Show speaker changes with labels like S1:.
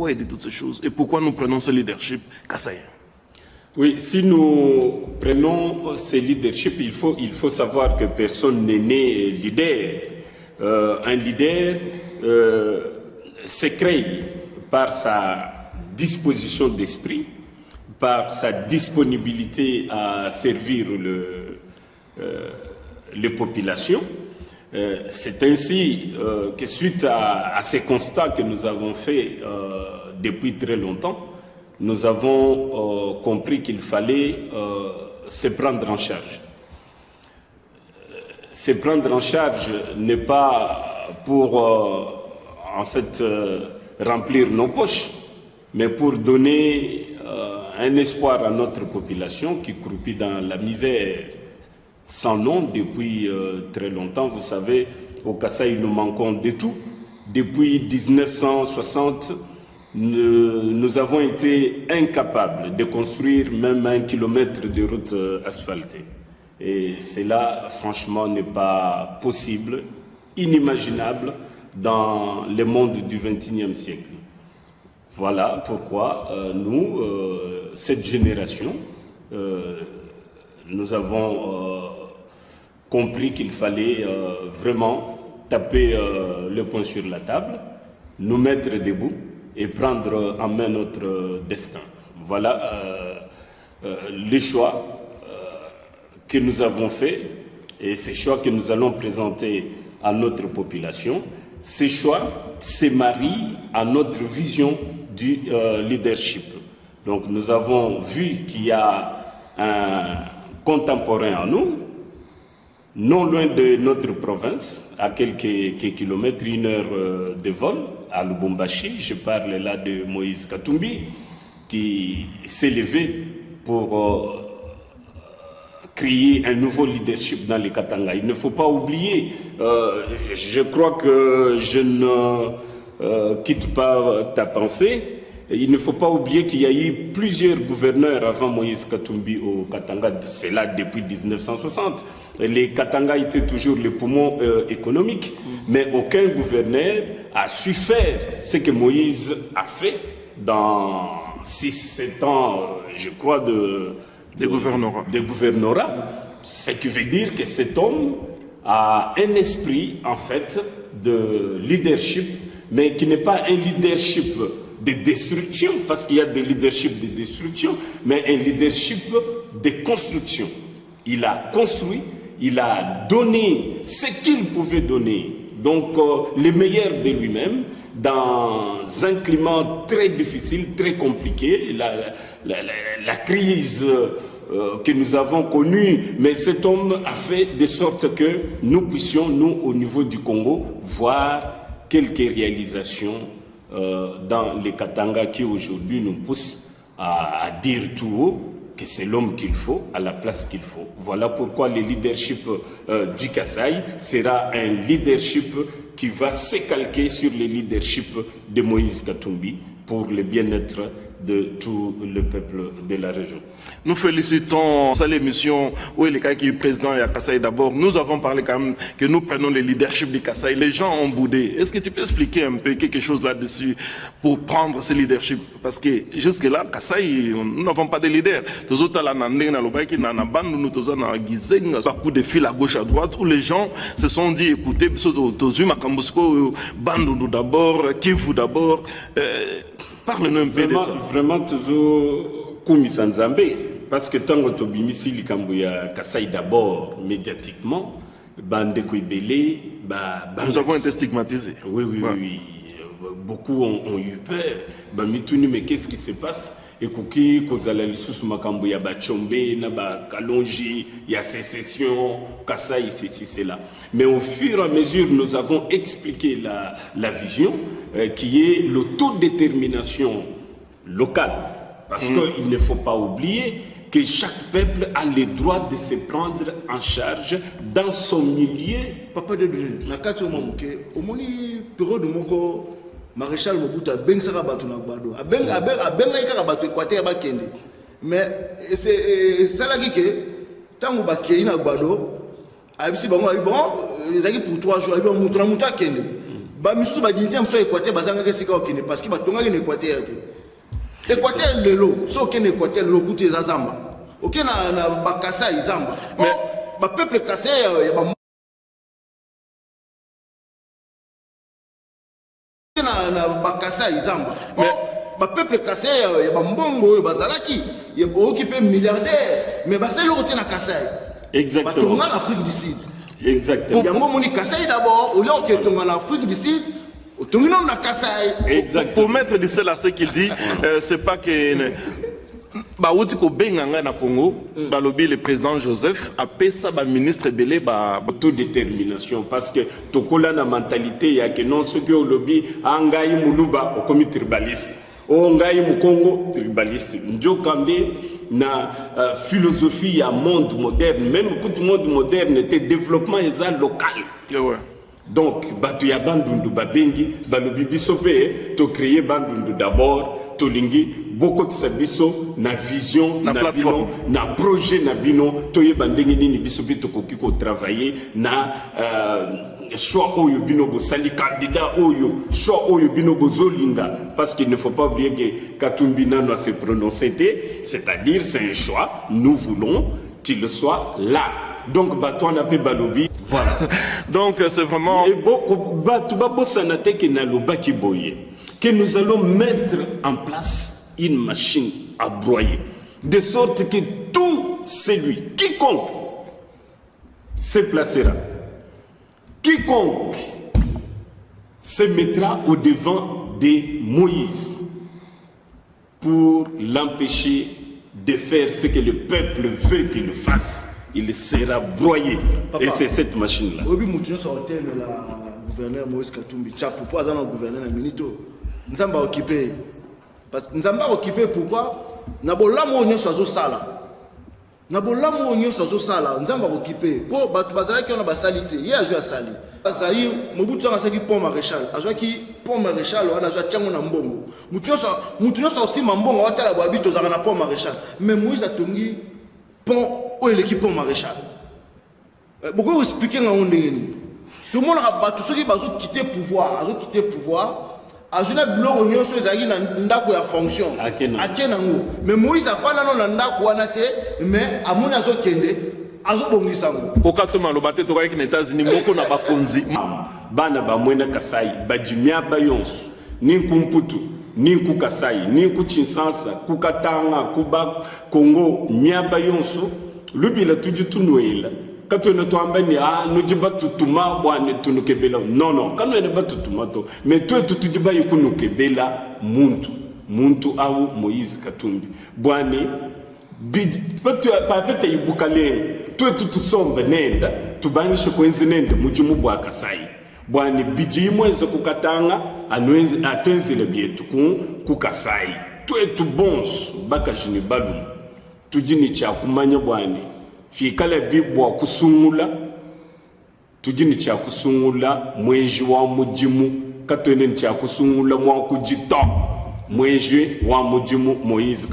S1: pour aider toutes ces choses? Et pourquoi nous prenons ce leadership kassaïen?
S2: Oui, si nous prenons ce leadership, il faut savoir que personne n'est né leader. Un leader se crée par sa disposition d'esprit, par sa disponibilité à servir les populations. C'est ainsi que suite à ces constats que nous avons faits depuis très longtemps, nous avons compris qu'il fallait se prendre en charge. Se prendre en charge n'est pas pour en fait remplir nos poches, mais pour donner un espoir à notre population qui croupit dans la misère sans nom depuis très longtemps. Vous savez, au Kasaï, nous manquons de tout. Depuis 1960, nous avons été incapables de construire même 1 kilomètre de route asphaltée. Et cela, franchement, n'est pas possible, inimaginable dans le monde du XXIe siècle. Voilà pourquoi nous, cette génération, nous avons compris qu'il fallait vraiment taper le poing sur la table, nous mettre debout et prendre en main notre destin. Voilà les choix que nous avons faits et ces choix que nous allons présenter à notre population. Ces choix se marient à notre vision du leadership. Donc nous avons vu qu'il y a un contemporain en nous, non loin de notre province, à quelques kilomètres, 1 heure de vol, à Lubumbashi. Je parle là de Moïse Katumbi, qui s'est levé pour créer un nouveau leadership dans les Katanga. Il ne faut pas oublier, je crois que je ne quitte pas ta pensée, il ne faut pas oublier qu'il y a eu plusieurs gouverneurs avant Moïse Katumbi au Katanga, c'est là depuis 1960. Les Katanga étaient toujours les poumons économiques, mais aucun gouverneur a su faire ce que Moïse a fait dans 6-7 ans, je crois, de gouvernorat. Ce qui veut dire que cet homme a un esprit, en fait, de leadership, mais qui n'est pas un leadership de destruction, parce qu'il y a des leaderships de destruction, mais un leadership de construction. Il a construit, il a donné ce qu'il pouvait donner, donc le meilleur de lui-même, dans un climat très difficile, très compliqué, la crise que nous avons connue, mais cet homme a fait de sorte que nous puissions, nous, au niveau du Congo, voir quelques réalisations dans les Katanga qui aujourd'hui nous poussent à dire tout haut que c'est l'homme qu'il faut, à la place qu'il faut. Voilà pourquoi le leadership du Kasaï sera un leadership qui va se calquer sur le leadership de Moïse Katumbi pour le bien-être de tout le peuple de la région.
S1: Nous félicitons cette émission où il est qui est président de Kasaï d'abord. Nous avons parlé quand même que nous prenons le leadership du Kasaï. Les gens ont boudé. Est-ce que tu peux expliquer un peu quelque chose là-dessus pour prendre ce leadership? Parce que jusque-là, Kasaï, nous n'avons pas de leader. Tous autres là, beaucoup de fil à gauche à droite où les gens se sont dit écoutez, Bandundu d'abord, Kivu d'abord. Parle-nous un peu de ça.
S2: Vraiment toujours Koumisa Nzambe, parce que tant que Tobimisi Likambouya Kasaï d'abord médiatiquement, Bandeko Ibele,
S1: nous avons été stigmatisés.
S2: Oui. Beaucoup ont eu peur. Mais qu'est-ce qui se passe? Et Kouki, Kozala Lissus Makambouya Bachombe, Naba Kalonji, il y a sécession, Kasaï, ceci, cela. Mais au fur et à mesure, nous avons expliqué la vision qui est l'autodétermination locale. Parce qu'il ne faut pas oublier que chaque peuple a le droit de se prendre en charge dans son milieu.
S3: Papa de la carte au moni période de Moko, Maréchal Mobutu a ben sara batu na gbado. A ben ka batu Équateur ba kende. Mais c'est ça là qui que tango ba kende na gbado, a bisi bango bon, ils ont pour 3 jours, ils ont montré muta kende. ba misu ba dinté mso Équateur bazanga ke sika okene parce que ba tonga ke Équateur te Équateur lelo so okene Équateur lelo kuté za Zamba okene na ba Kasai Zamba mais ba peuple Kasai ya ba na ba Kasai Zamba mais ba peuple Kasai ya ba mbongo bazalaki ya occupé milliardaire mais ba selo côté na Kasai
S2: exactement
S3: ba tonga en Afrique du Sud.
S2: Exactement.
S3: Il y a un Kasai d'abord, au lieu que tu en Afrique du Sud, tu en Kasai.
S2: Exactement.
S1: Pour mettre de cela, ce qu'il dit, c'est pas que. Baouti ko benganga na Congo, balobi le président Joseph a payé ça ba ministre belé ba
S2: autodétermination parce que tokola na mentalité ya que non ce que au lobby angai muluba au comité tribaliste. O ngai mu Congo tribaliste. Njokambe na philosophie ya monde moderne, même tout monde moderne était développement local.
S1: Ouais.
S2: Donc batu ya bandundu babengi balobi bisope to créer bandundu d'abord to lingi beaucoup de sabiso na vision na
S1: plateforme
S2: bino, na projet na bino to yebandengi nini bisope to koki ko travailler na choix oyo bino bo sali candidat oyo choix oyo bino bo zolinga parce qu'il ne faut pas oublier que Katumbi Nano se prononcer, c'est-à-dire c'est un choix, nous voulons qu'il soit là. Donc bato na pe balobi voilà.
S1: Donc c'est vraiment
S2: et beaucoup bato babo sanate que na loba ki boye que nous allons mettre en place une machine à broyer de sorte que tout celui quiconque se placera, quiconque se mettra au devant de Moïse pour l'empêcher de faire ce que le peuple veut qu'il fasse, il sera broyé. Papa, et c'est cette machine-là.
S3: Obi Moutinho sortait de la gouverneur Moïse Katumbi Tchapo pour avoir un gouverneur Minito. Nous sommes occupés. Parce que nous sommes occupés pourquoi? Nous avons l'amonion sur la sala. Nous avons l'amonion sur la sala. Nous sommes occupés. Pour battre qui on a salité. Il y a joué à sali. Zaï, Mobutu a joué pont maréchal. A joué qui pont maréchal. On a joué Tchango Nambongo. Moutinho a aussi Mambongo. On a joué à la Boabito. On a joué pont maréchal. Mais Moïse a tongi pont. Où est l'équipe maréchal? Pourquoi vous expliquez dans le monde? Tout le monde a battu ceux qui ont quitté le pouvoir. Ils ont quitté le pouvoir. Ils ont bloqué les choses qui ont fonction. Mais Moïse a pas la mais à mon avis, ils ont bon ça.
S1: Au cas où on a battu les États-Unis, beaucoup n'a pas conduit.
S2: Bana ba mwena Kasai, bajimia bayons, ninkumputu. Ninku Kasai, Ninku Chinsansa, Kukatanga, Kuba, Congo, Miaba Yonso, Lubi la tuju tunuela. Quand on est tombé, nous disons tout le monde, non, quand on est pas tout le monde, mais toi, tu dis pas que nous kebela muntu, muntu au Moïse Katumbi. Boane, pas peut-être yibukale, toi, tu sommes nenda, tu banishes kwenzi nenda, mujumu bwa Kasai. Bwani biji mwenzo kukatanga atwenzile bietu ku Kasai twetu bons baka jini balu tujini cha kumanya bwani fikala bibwa kusungula tujini cha kusungula mwenji wa mujimu katwene cha kusungula mwa kujito mwenji wa mujimu Moïse